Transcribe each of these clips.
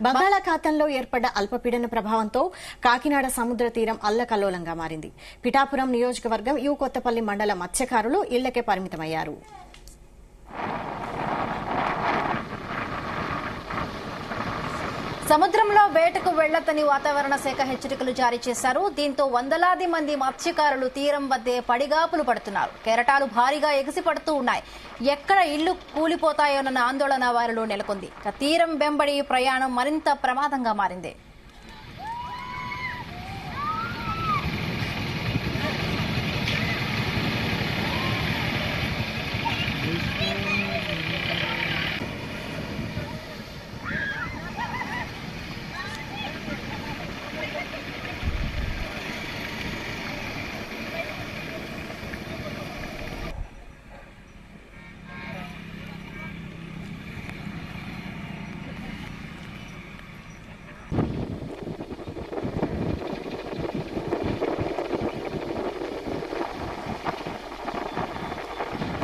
బంగాళాఖాతంలో ఏర్పడ్డ అల్పపీడన ప్రభావంతో కాకినాడ సముద్ర తీరం అల్లకల్లోలంగా మారింది. పిఠాపురం నియోజకవర్గం యు కొత్తపల్లి మండల మత్స్యకారులు ఇళ్లకే పరిమితమయ్యారు. సముద్రంలో వేటకు వెళ్లొద్దని వాతావరణ శాఖ హెచ్చరికలు జారీ చేశారు. దీంతో వందలాది మంది మత్స్యకారులు తీరం వద్దే పడిగాపులు పడుతున్నారు. కెరటాలు భారీగా ఎగిసిపడుతూ ఉన్నాయి. ఎక్కడ ఇళ్లు కూలిపోతాయోనన్న ఆందోళన వారిలో నెలకొంది. తీరం వెంబడి ప్రయాణం మరింత ప్రమాదంగా మారింది.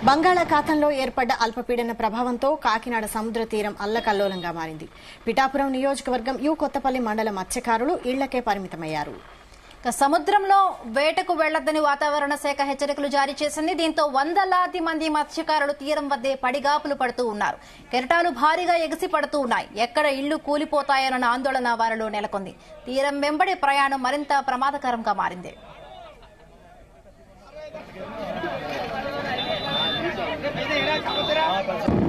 బంగాళాఖాతంలో ఏర్పడ్డ అల్పపీడన ప్రభావంతో కాకినాడ సముద్ర తీరం అల్లకల్లోలంగా మారింది. పిఠాపురం నియోజకవర్గం యు కొత్తపల్లి మండల మత్స్యకారులు ఇళ్లకే పరిమితమయ్యారు. సముద్రంలో వేటకు వెళ్లొద్దని వాతావరణ శాఖ హెచ్చరికలు జారీ చేసింది. దీంతో వందలాది మంది మత్స్యకారులు తీరం వద్దే పడిగాపులు పడుతూ ఉన్నారు. కెరటాలు భారీగా ఎగిసి పడుతూ ఉన్నాయి. ఎక్కడ ఇళ్లు కూలిపోతాయోనన్న ఆందోళన వారిలో నెలకొంది. తీరం వెంబడి ప్రయాణం మరింత ప్రమాదకరంగా మారింది. Gracias.